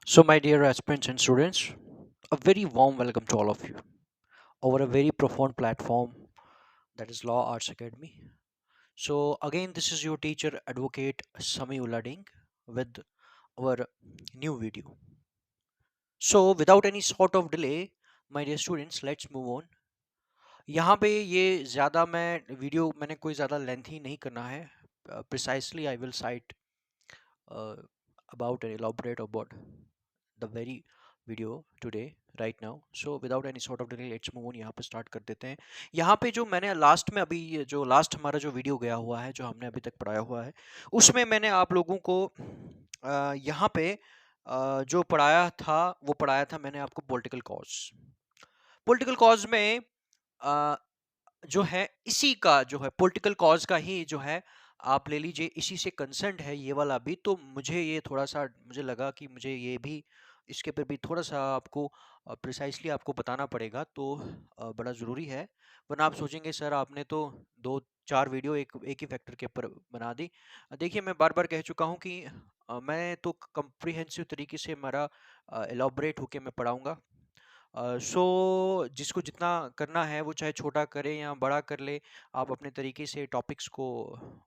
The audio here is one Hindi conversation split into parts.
So, my dear aspirants and students, a very warm welcome to all of you over a very profound platform that is Law Arts Academy. So, again, this is your teacher, Advocate Sami Ulading, with our new video. So, without any sort of delay, my dear students, let's move on. यहाँ पे ये ज़्यादा मैं वीडियो मैंने कोई ज़्यादा लेंथी नहीं करना है. Precisely, I will cite about and elaborate about the very video today right now. So without any sort of delay, let's move on. यहाँ पे start कर देते हैं. यहाँ पे जो मैंने लास्ट में अभी जो लास्ट हमारा जो वीडियो गया हुआ है, जो हमने अभी तक पढ़ाया हुआ है, उसमें मैंने आप लोगों को यहाँ पे जो पढ़ाया था वो पढ़ाया था मैंने आपको पॉलिटिकल कॉज. पॉलिटिकल कॉज में अ, जो है इसी का जो है पॉलिटिकल कॉज का ही जो है आप ले लीजिए, इसी से कंसर्न है ये वाला भी. तो मुझे ये थोड़ा सा मुझे लगा कि मुझे ये भी इसके ऊपर भी थोड़ा सा आपको प्रिसाइसली आपको बताना पड़ेगा. तो बड़ा ज़रूरी है, वरना आप सोचेंगे सर आपने तो दो चार वीडियो एक ही फैक्टर के ऊपर बना दी. देखिए मैं बार बार कह चुका हूँ कि मैं तो कंप्रीहेंसिव तरीके से मेरा एलॉबरेट होके मैं पढ़ाऊँगा. सो जिसको जितना करना है वो चाहे छोटा करे या बड़ा कर ले, आप अपने तरीके से टॉपिक्स को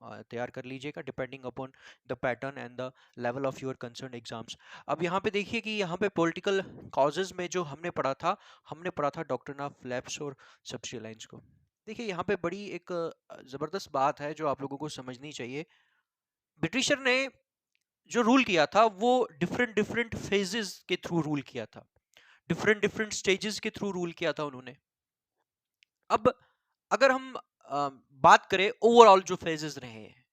तैयार कर लीजिएगा depending upon the pattern and the level of your concern exams. अब यहाँ पे देखिए कि यहाँ पे पॉलिटिकल कॉजेज में जो हमने पढ़ा था डॉक्ट्रिन ऑफ लैप्स और सब्सिडी लाइंस को. देखिए यहाँ पे बड़ी एक ज़बरदस्त बात है जो आप लोगों को समझनी चाहिए. ब्रिटिशर ने जो रूल किया था वो डिफरेंट डिफरेंट फेजेस के थ्रू रूल किया था, डिफरेंट डिफरेंट स्टेजेस के थ्रू रूल किया था उन्होंने. अब अगर हम बात करें ओवरऑल जो फेजेस रहे हैं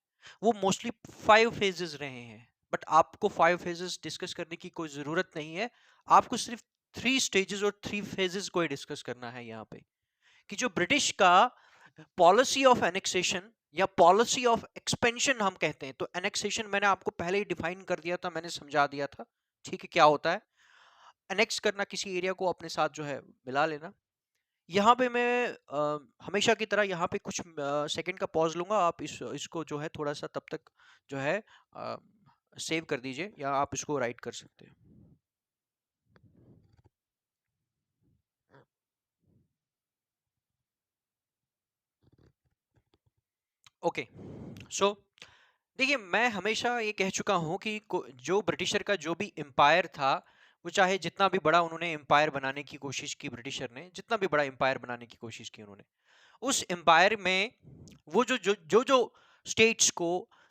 वो मोस्टली 5 फेजेस रहे हैं. बट आपको 5 फेजेस डिस्कस करने की कोई जरूरत नहीं है. आपको सिर्फ 3 स्टेजेस और 3 फेजेस को ही डिस्कस करना है यहाँ पे. कि जो ब्रिटिश का पॉलिसी ऑफ एनेक्सेशन या पॉलिसी ऑफ एक्सपेंशन हम कहते हैं, तो एनेक्सेशन मैंने आपको पहले ही डिफाइन कर दिया था, मैंने समझा दिया था. ठीक है, क्या होता है एनेक्स करना, किसी एरिया को अपने साथ जो है मिला लेना. यहाँ पे मैं हमेशा की तरह यहाँ पे कुछ सेकंड का पॉज लूंगा. आप इसको जो है थोड़ा सा तब तक जो है सेव कर दीजिए या आप इसको राइट कर सकते हैं. ओके. सो देखिए मैं हमेशा ये कह चुका हूँ कि जो ब्रिटिशर का जो भी एम्पायर था, वो चाहे जितना भी बड़ा उन्होंने एम्पायर बनाने की कोशिश की, ब्रिटिशर ने जितना भी बड़ा एम्पायर बनाने की कोशिश की उन्होंने, उस एम्पायर में वो जो जो जो जो स्टेट्स को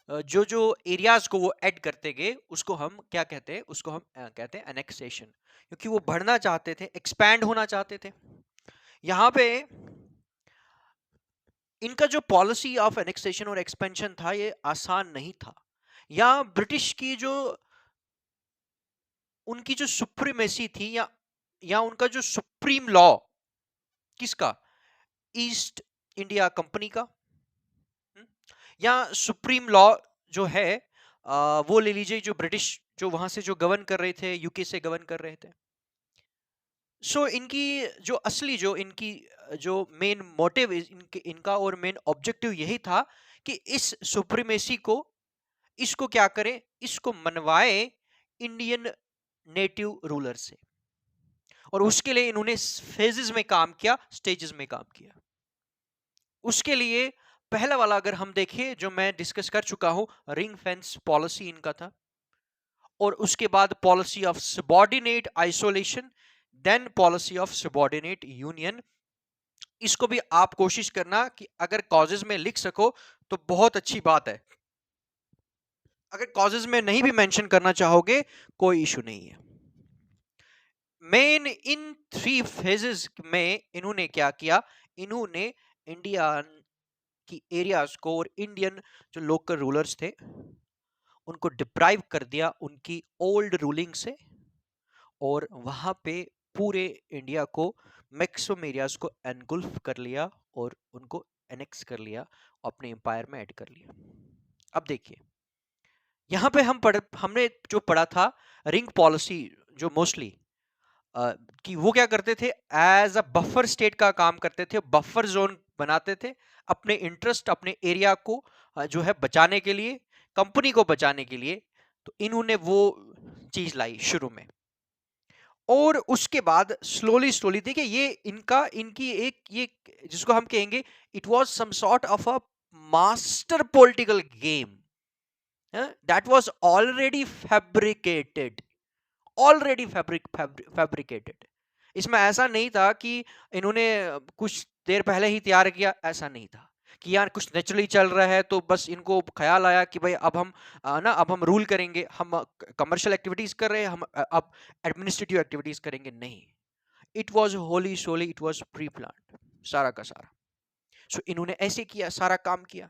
जो जो एरियाज को वो ऐड करते गए, उसको हम क्या कहते हैं, उसको हम कहते हैं एनेक्सेशन. क्योंकि वो बढ़ना चाहते थे, एक्सपैंड होना चाहते थे. यहाँ पे इनका जो पॉलिसी ऑफ एनेक्सेशन और एक्सपेंशन था ये आसान नहीं था. या ब्रिटिश की जो उनकी जो सुप्रीमेसी थी, या उनका जो सुप्रीम लॉ किसका, ईस्ट इंडिया कंपनी का. हम्म? या सुप्रीम लॉ जो है वो ले लीजिए जो ब्रिटिश जो वहां से जो गवर्न कर रहे थे, यूके से गवर्न कर रहे थे. सो इनकी जो असली जो इनकी जो मेन मोटिव इनका और मेन ऑब्जेक्टिव यही था कि इस सुप्रीमेसी को, इसको क्या करें, इसको मनवाए इंडियन नेटिव रूलर से. और उसके लिए इन्होंने फेजेस में काम किया, स्टेजेस में काम किया. उसके लिए पहला वाला अगर हम देखें जो मैं डिस्कस कर चुका हूं, रिंग फेंस पॉलिसी इनका था. और उसके बाद policy of subordinate isolation, then policy of subordinate union. इसको भी आप कोशिश करना कि अगर कॉजेज में लिख सको तो बहुत अच्छी बात है. अगर कॉजेज में नहीं भी मेंशन करना चाहोगे कोई इशू नहीं है. मेन इन 3 फेजेस में इन्होंने क्या किया, इन्होंने इंडिया की एरियाज को और इंडियन जो लोकल रूलर्स थे उनको डिप्राइव कर दिया उनकी ओल्ड रूलिंग से. और वहां पे पूरे इंडिया को, मैक्सिमम एरियाज को एनगुल्फ कर लिया और उनको एनेक्स कर लिया, अपने एम्पायर में ऐड कर लिया. अब देखिए यहाँ पे हमने जो पढ़ा था रिंग पॉलिसी, जो मोस्टली कि वो क्या करते थे, एज अ बफर स्टेट का काम करते थे, बफर जोन बनाते थे अपने इंटरेस्ट, अपने एरिया को जो है बचाने के लिए, कंपनी को बचाने के लिए. तो इन्होंने वो चीज लाई शुरू में. और उसके बाद स्लोली स्लोली देखिए ये इनका इनकी एक ये जिसको हम कहेंगे it was some sort of a master political game that was already fabricated. इसमें ऐसा नहीं था कि इन्होंने कुछ देर पहले ही तैयार किया, ऐसा नहीं था कि यार कुछ नेचुरली चल रहा है तो बस इनको ख्याल आया कि भाई अब हम अब हम रूल करेंगे, हम कमर्शियल एक्टिविटीज कर रहे हैं, हम अब एडमिनिस्ट्रेटिव एक्टिविटीज करेंगे, नहीं। It was wholly solely, it was pre planned सारा का सारा। सो इन्होंने ऐसे किया, सारा काम किया।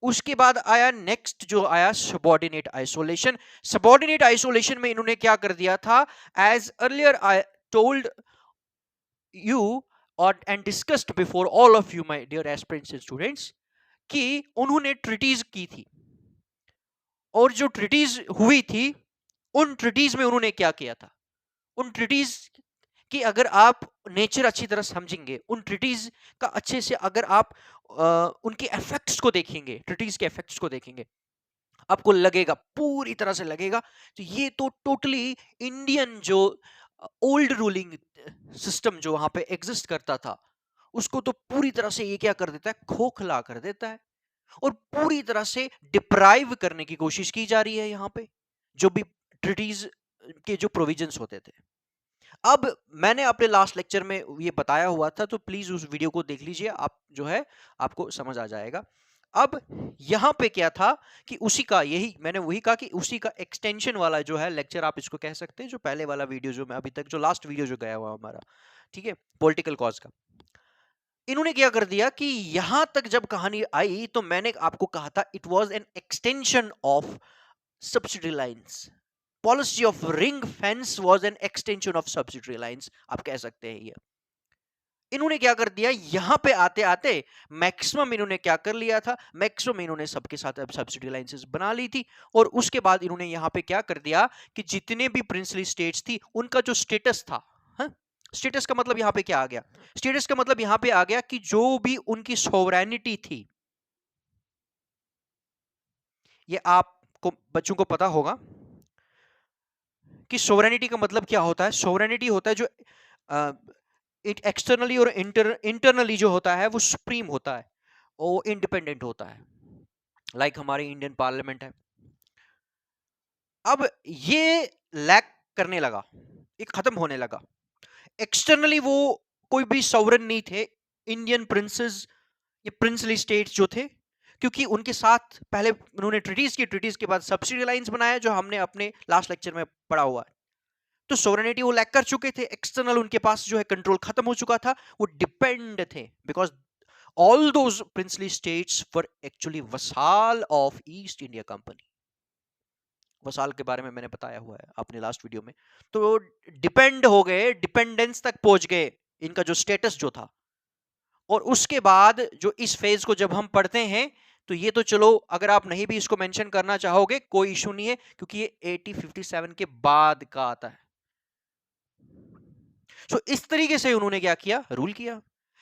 उसके बाद आया नेक्स्ट जो आया सबॉर्डिनेट आइसोलेशन। सबॉर्डिनेट आइसोलेशन में इन्होंने क्या कर दिया था, as earlier I told you और and discussed before all of you my dear aspirants and students, कि उन्होंने ट्रीटीज की थी, और जो ट्रीटीज हुई थी उन ट्रीटीज में उन्होंने क्या किया था, उन ट्रीटीज कि अगर आप नेचर अच्छी तरह समझेंगे, उन ट्रीटीज का अच्छे से अगर आप उनके इफेक्ट्स को देखेंगे, ट्रीटीज के इफेक्ट्स को देखेंगे, आपको लगेगा, पूरी तरह से लगेगा तो ये तो टोटली इंडियन जो ओल्ड रूलिंग सिस्टम जो वहां पे एग्जिस्ट करता था उसको तो पूरी तरह से ये क्या कर देता है, खोखला कर देता है, और पूरी तरह से डिप्राइव करने की कोशिश की जा रही है यहाँ पे जो भी ट्रीटीज के जो प्रोविजंस होते थे। अब मैंने अपने लास्ट लेक्चर में ये बताया हुआ था, तो प्लीज उस वीडियो को देख लीजिए, आप जो है आपको समझ आ जाएगा। अब यहां पे क्या था कि उसी का, यही मैंने वही कहा कि उसी का एक्सटेंशन वाला जो है लेक्चर आप इसको कह सकते हैं, जो पहले वाला वीडियो जो मैं अभी तक, जो लास्ट वीडियो जो गया हुआ हमारा, ठीक है, पॉलिटिकल कॉज का। इन्होंने क्या कर दिया कि यहां तक जब कहानी आई तो मैंने आपको कहा था it was an extension of subsidy lines. Policy of ring fence was an extension of subsidy lines, आप कह सकते हैं ये। इन्होंने क्या कर दिया, यहां पे आते आते मैक्सिमम इन्होंने क्या कर लिया था, मैक्सिमम इन्होंने सबके साथ अब सब्सिडी लाइंसेस बना ली थी, और उसके बाद इन्होंने यहां पे क्या कर दिया कि जितने भी प्रिंसली स्टेट्स थी उनका जो स्टेटस था, स्टेटस का मतलब यहां पे क्या आ गया, स्टेटस का मतलब यहां पे आ गया कि जो भी उनकी सोवरेनिटी थी, ये आपको बच्चों को पता होगा कि सोवरेनिटी का मतलब क्या होता है। सोवरेनिटी होता है जो इट एक्सटर्नली और इंटरनली जो होता है वो सुप्रीम होता है, वो इंडिपेंडेंट होता है, लाइक हमारी इंडियन पार्लियामेंट है। अब ये लैक करने लगा, ये खत्म होने लगा। एक्सटर्नली वो कोई भी सॉवरेन नहीं थे इंडियन प्रिंसेस, ये प्रिंसली स्टेट्स जो थे, क्योंकि उनके साथ पहले उन्होंने ट्रीटीज की, ट्रीटीज के बाद सब्सिडी लाइंस बनाया जो हमने अपने लास्ट लेक्चर में पढ़ा हुआ है। तो सोवरेनिटी वो लैक कर चुके थे, एक्सटर्नल उनके पास जो है कंट्रोल खत्म हो चुका था, वो डिपेंड थे, because all those princely states were actually vassal of East India company. Vassal के बारे में मैंने बताया हुआ है अपने लास्ट वीडियो में। तो डिपेंड हो गए, डिपेंडेंस तक पहुंच गए इनका जो स्टेटस जो था। और उसके बाद जो इस फेज को जब हम पढ़ते हैं तो ये तो चलो, अगर आप नहीं भी इसको मेंशन करना चाहोगे कोई इशू नहीं है, क्योंकि ये 1857 के बाद का आता है। तो इस तरीके से उन्होंने क्या किया, रूल किया।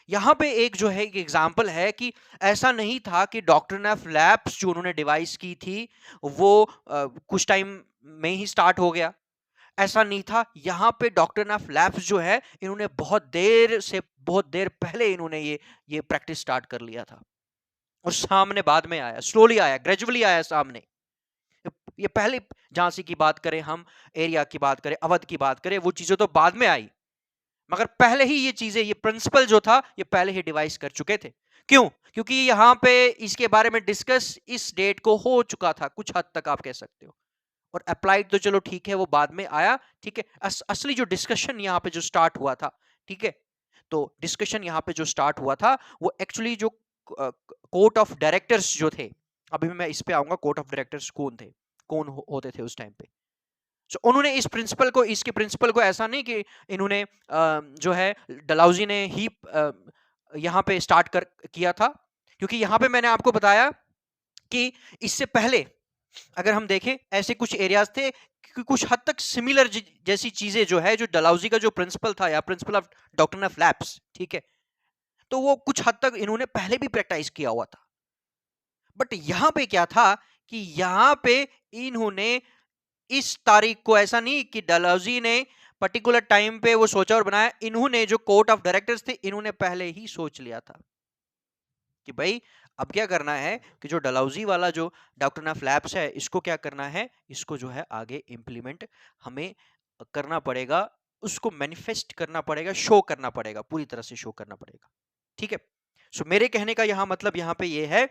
यहां पे एक जो है एक एग्जांपल है कि ऐसा नहीं था कि डॉक्ट्रिन ऑफ लैप्स जो उन्होंने डिवाइस की थी वो कुछ टाइम में ही स्टार्ट हो गया, ऐसा नहीं था। यहां पे डॉक्ट्रिन ऑफ लैप्स जो है इन्होंने बहुत देर पहले इन्होंने ये प्रैक्टिस स्टार्ट कर लिया था, और सामने बाद में आया, स्लोली आया, ग्रेजुअली आया सामने। ये पहले झांसी की बात करें, हम एरिया की बात करें, अवध की बात करें, वो चीजें तो बाद में आई, मगर पहले ही ये चीजें, ये प्रिंसिपल जो था ये पहले ही डिवाइस कर चुके थे। क्यों? क्योंकि यहां पे इसके बारे में डिस्कस इस डेट को हो चुका था कुछ हद तक, आप कह सकते हो। और अप्लाइड तो चलो ठीक है, वो बाद में आया, ठीक है। असली जो डिस्कशन यहाँ पे जो स्टार्ट हुआ था, ठीक है, तो डिस्कशन यहाँ पे जो स्टार्ट हुआ था वो एक्चुअली जो कोर्ट ऑफ डायरेक्टर्स जो थे, अभी मैं इस पे आऊंगा, कोर्ट ऑफ डायरेक्टर्स कौन थे, कौन होते थे उस टाइम पे। So, उन्होंने इस प्रिंसिपल को, इसके प्रिंसिपल को ऐसा नहीं कि इन्होंने जो है डलहौजी ने ही यहाँ पे स्टार्ट कर किया था, क्योंकि यहाँ पे मैंने आपको बताया कि इससे पहले अगर हम देखें ऐसे कुछ एरियाज थे कि कुछ हद तक सिमिलर जैसी चीजें जो है, जो डलहौजी का जो प्रिंसिपल था या principle of doctrine of lapse, ठीक है, तो वो कुछ हद तक इन्होंने पहले भी प्रैक्टिस किया हुआ था। बट यहाँ पे क्या था कि यहाँ पे इन्होंने इस तारीख को, ऐसा नहीं कि डलहौजी ने पर्टिकुलर टाइम पे वो सोचा और बनाया। इन्होंने जो कोर्ट ऑफ डायरेक्टर्स थे, इन्होंने पहले ही सोच लिया था कि भाई अब क्या करना है कि जो डलहौजी वाला जो डॉक्ट्रिन ऑफ लैप्स है, इसको क्या करना है, इसको जो है आगे इंप्लीमेंट हमें करना पड़ेगा, उसको मैनिफेस्ट करना पड़ेगा, शो करना पड़ेगा, पूरी तरह से शो करना पड़ेगा। ठीक है। सो मेरे कहने का यहां मतलब यहां पे ये है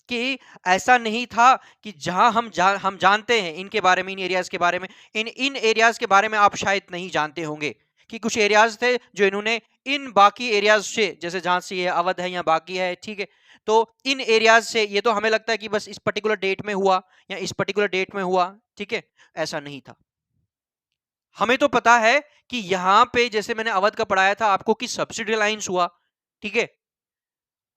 कि ऐसा नहीं था कि जहां हम जानते हैं इनके बारे में, इन एरियाज के बारे में, इन एरियाज के बारे में आप शायद नहीं जानते होंगे कि कुछ एरियाज थे जो इन्होंने इन बाकी एरियाज से, जैसे जहां से ये अवध है या बाकी है, ठीक है, तो इन एरियाज से ये तो हमें लगता है कि बस इस पर्टिकुलर डेट में हुआ या इस पर्टिकुलर डेट में हुआ, ठीक है, ऐसा नहीं था। हमें तो पता है कि यहां पे जैसे मैंने अवध का पढ़ाया था आपको कि सब्सिडी लाइंस हुआ, ठीक है।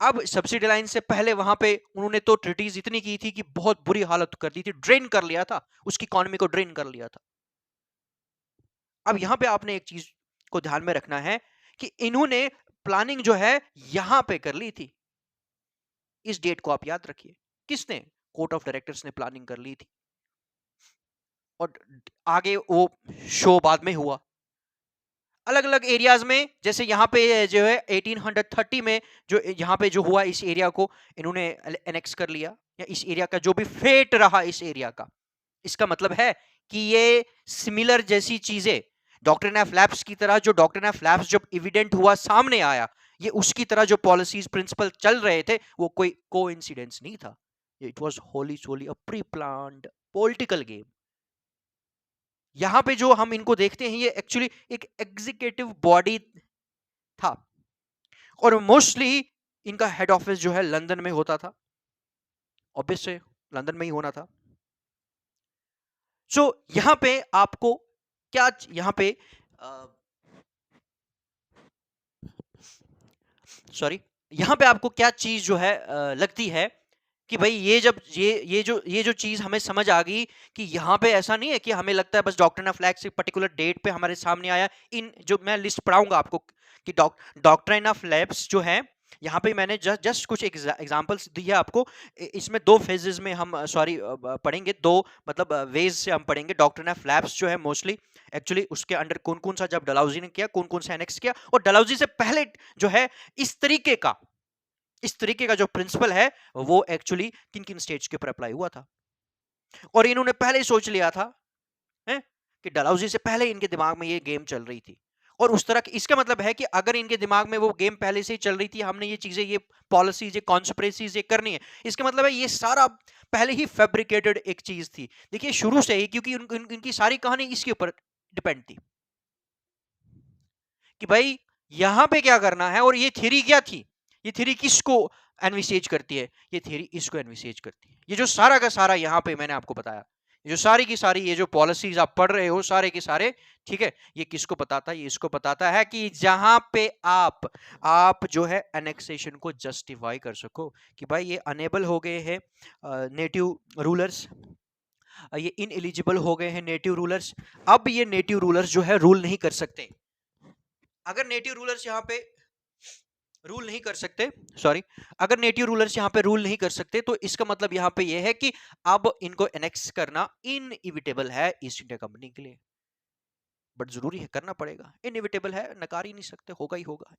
अब सब्सिडी लाइन से पहले वहां पे उन्होंने तो ट्रीटीज इतनी की थी कि बहुत बुरी हालत कर दी थी, ड्रेन कर लिया था, उसकी इकोनॉमी को ड्रेन कर लिया था। अब यहां पे आपने एक चीज को ध्यान में रखना है कि इन्होंने प्लानिंग जो है यहां पे कर ली थी। इस डेट को आप याद रखिए, किसने, कोर्ट ऑफ डायरेक्टर्स ने प्लानिंग कर ली थी, और आगे वो शो बाद में हुआ अलग अलग एरियाज में। जैसे यहाँ पे जो है 1830 में जो यहाँ पे जो हुआ, इस एरिया को इन्होंने एनेक्स कर लिया, या इस एरिया का जो भी फेट रहा इस एरिया का, इसका मतलब है कि ये सिमिलर जैसी चीजें डॉक्ट्रिन ऑफ लैप्स की तरह, जो डॉक्ट्रिन ऑफ लैप्स जब इविडेंट हुआ, सामने आया, ये उसकी तरह जो पॉलिसीज प्रिंसिपल चल रहे थे, वो कोई कोइंसिडेंस नहीं था। It was wholly solely a pre planned political game. यहां पे जो हम इनको देखते हैं, ये एक्चुअली एक एग्जीक्यूटिव बॉडी था, और मोस्टली इनका हेड ऑफिस जो है लंदन में होता था, ऑब्वियस है लंदन में ही होना था। सो यहां पे आपको क्या, यहां पे सॉरी, यहां पे आपको क्या चीज जो है लगती है कि भाई ये जब ये जो चीज हमें समझ आ गई कि यहाँ पे ऐसा नहीं है कि हमें लगता है बस डॉक्ट्रिन ऑफ लैप्स एक पर्टिकुलर डेट पे हमारे सामने आया। इन जो मैं लिस्ट पढ़ाऊंगा आपको कि डॉक्ट्रिन ऑफ लैप्स जो है, यहाँ पे मैंने जस्ट कुछ एग्जांपल्स दिया आपको। इसमें दो फेजेस में हम सॉरी पढ़ेंगे, दो मतलब वेज से हम पढ़ेंगे। डॉक्ट्रिन ऑफ लैप्स जो है मोस्टली एक्चुअली उसके अंडर कौन कौन सा जब डलहौजी ने किया, कौन कौन सा एनेक्स किया, और डलहौजी से पहले जो है इस तरीके का जो प्रिंसिपल है, वो एक्चुअली किन किन स्टेट्स के ऊपर अप्लाई हुआ था, और इन्होंने पहले ही सोच लिया था है कि डलहौजी से पहले इनके दिमाग में ये गेम चल रही थी। और उस तरह इसका मतलब है कि अगर इनके दिमाग में वो गेम पहले से ही चल रही थी, हमने ये चीजें, ये पॉलिसीज, ये कॉन्स्पिरेसीज ये करनी है, इसका मतलब है ये सारा पहले ही फैब्रिकेटेड एक चीज थी। देखिए शुरू से ही, क्योंकि इनकी सारी कहानी इसके ऊपर डिपेंड थी कि भाई यहां पे क्या करना है। और ये थ्योरी क्या थी, ये थ्योरी किसको एनविसेज करती है, ये थ्योरी इसको एनविसेज करती है। ये जो सारा का सारा यहाँ पे मैंने आपको बताया, ये जो सारी की सारी ये जो पॉलिसीज आप पढ़ रहे हो सारे के सारे, ठीक है, ये किसको बताता है, ये इसको बताता है कि जहां पे आप जो है एनेक्सेशन को जस्टिफाई कर सको कि भाई ये अनेबल हो गए हैं नेटिव रूलर्स, ये इन एलिजिबल हो गए हैं नेटिव रूलर्स। अब ये नेटिव रूलर्स जो है रूल नहीं कर सकते। अगर नेटिव रूलर्स यहाँ पे रूल नहीं कर सकते, सॉरी, अगर नेटिव रूलर्स यहाँ पे रूल नहीं कर सकते, तो इसका मतलब यहाँ पे ये है कि अब इनको एनेक्स करना इनइविटेबल है ईस्ट इंडिया कंपनी के लिए। बट जरूरी है, करना पड़ेगा, इनइविटेबल है, नकार ही नहीं सकते, होगा ही होगा,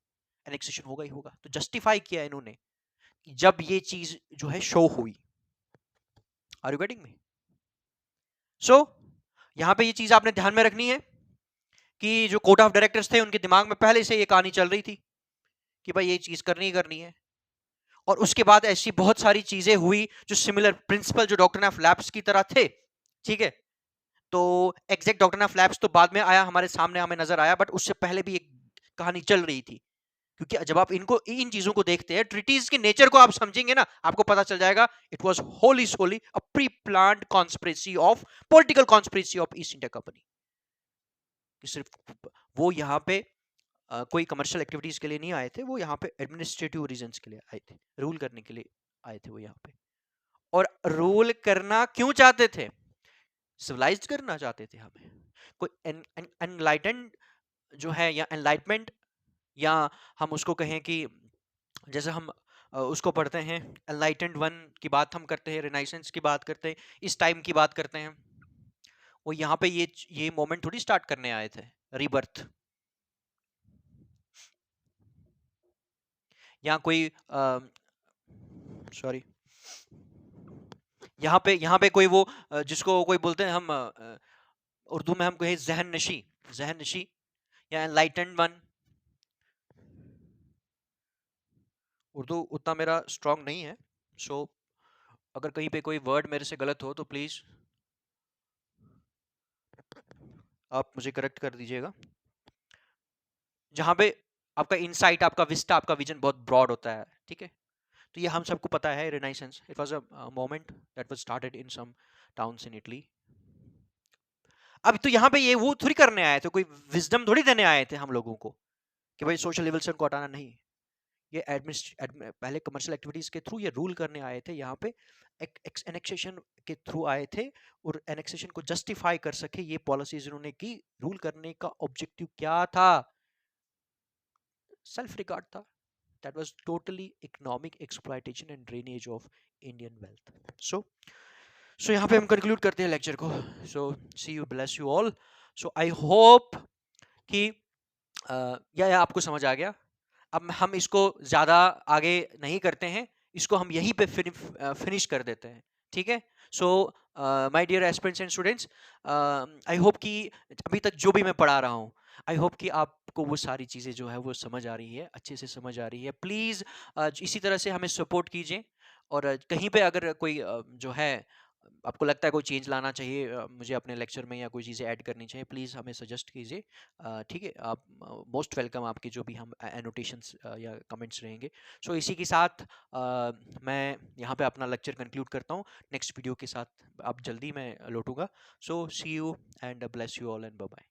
एनेक्सेशन होगा ही होगा। तो जस्टिफाई किया इन्होंने जब ये चीज जो है शो हुई। Are you getting me? So यहाँ पे ये चीज आपने ध्यान में रखनी है कि जो कोर्ट ऑफ डायरेक्टर्स थे, उनके दिमाग में पहले से ये कहानी चल रही थी कि भाई ये चीज करनी ही करनी है। और उसके बाद ऐसी बहुत सारी चीजें हुई जो सिमिलर प्रिंसिपल, जो डॉक्ट्रिन ऑफ लैप्स की तरह थे, ठीक है। तो एग्जैक्ट डॉक्ट्रिन ऑफ लैप्स तो बाद में आया, हमारे सामने हमें नजर आया, बट उससे पहले भी एक कहानी चल रही थी। क्योंकि जब आप इनको इन चीजों को देखते हैं, ट्रीटीज के नेचर को आप समझेंगे ना, आपको पता चल जाएगा it was wholly solely a pre planned conspiracy of, political conspiracy of East India Company. कि सिर्फ वो यहाँ पे कोई कमर्शियल एक्टिविटीज के लिए नहीं आए थे, वो यहाँ पे एडमिनिस्ट्रेटिव रीजंस के लिए आए थे, रूल करने के लिए आए थे वो यहाँ पे। और रूल करना क्यों चाहते थे? सिविलाइज्ड करना चाहते थे हमें। कोई एनलाइटेंड जो है, या एनलाइटमेंट, या हम उसको कहें कि जैसे हम उसको पढ़ते हैं, एनलाइटेंड वन की बात हम करते हैं, रिनाइसेंस की बात करते हैं, इस टाइम की बात करते हैं। वो यहाँ पे ये मोमेंट थोड़ी स्टार्ट करने आए थे, रीबर्थ। यहाँ कोई सॉरी, यहाँ पे कोई वो जिसको कोई बोलते हैं हम उर्दू में हम कहें जहन नशी, जहन नशी या एनलाइटेंड वन। उर्दू उतना मेरा स्ट्रांग नहीं है, सो अगर कहीं पे कोई वर्ड मेरे से गलत हो तो प्लीज आप मुझे करेक्ट कर दीजिएगा। जहाँ पे आपका इंसाइट, आपका विस्टा, आपका विजन बहुत ब्रॉड होता है, ठीक है। तो ये हम सबको पता है, renaissance it was a moment that was started in some towns in Italy. अब तो यहाँ पे ये वो थोड़ी करने आए थे, कोई विजडम थोड़ी देने आए थे हम लोगों को कि भाई सोशल रिवोल्यूशन को हटाना नहीं। ये पहले कमर्शियल एक्टिविटीज के थ्रू ये रूल करने आए थे यहाँ पे, एनेक्सेशन के थ्रू आए थे, और एनेक्सेशन को जस्टिफाई कर सके ये पॉलिसीज इन्होंने की। रूल करने का ऑब्जेक्टिव क्या था? सेल्फ रिगार्ड था। That was totally economic exploitation and drainage of Indian wealth. So यहाँ पे हम कंक्लूड करते हैं लेक्चर को। So see you, bless you all. So I hope कि या आपको समझ आ गया। अब हम इसको ज़्यादा आगे नहीं करते हैं, इसको हम यहीं पे फिनिश कर देते हैं, ठीक है। So my dear aspirants and students, I hope कि अभी तक जो भी मैं पढ़ा रहा हूँ, आई होप कि आपको वो सारी चीज़ें जो है वो समझ आ रही है, अच्छे से समझ आ रही है। प्लीज़ इसी तरह से हमें सपोर्ट कीजिए, और कहीं पे अगर कोई जो है आपको लगता है कोई चेंज लाना चाहिए मुझे अपने लेक्चर में, या कोई चीज़ें ऐड करनी चाहिए, प्लीज़ हमें सजेस्ट कीजिए, ठीक है। आप मोस्ट वेलकम, आपकी जो भी हम एनोटेशंस या कमेंट्स रहेंगे। सो इसी के साथ मैं यहाँ पे अपना लेक्चर कंक्लूड करता हूँ। नेक्स्ट वीडियो के साथ अब जल्दी मैं लौटूंगा। So see you and bless you all and bye bye.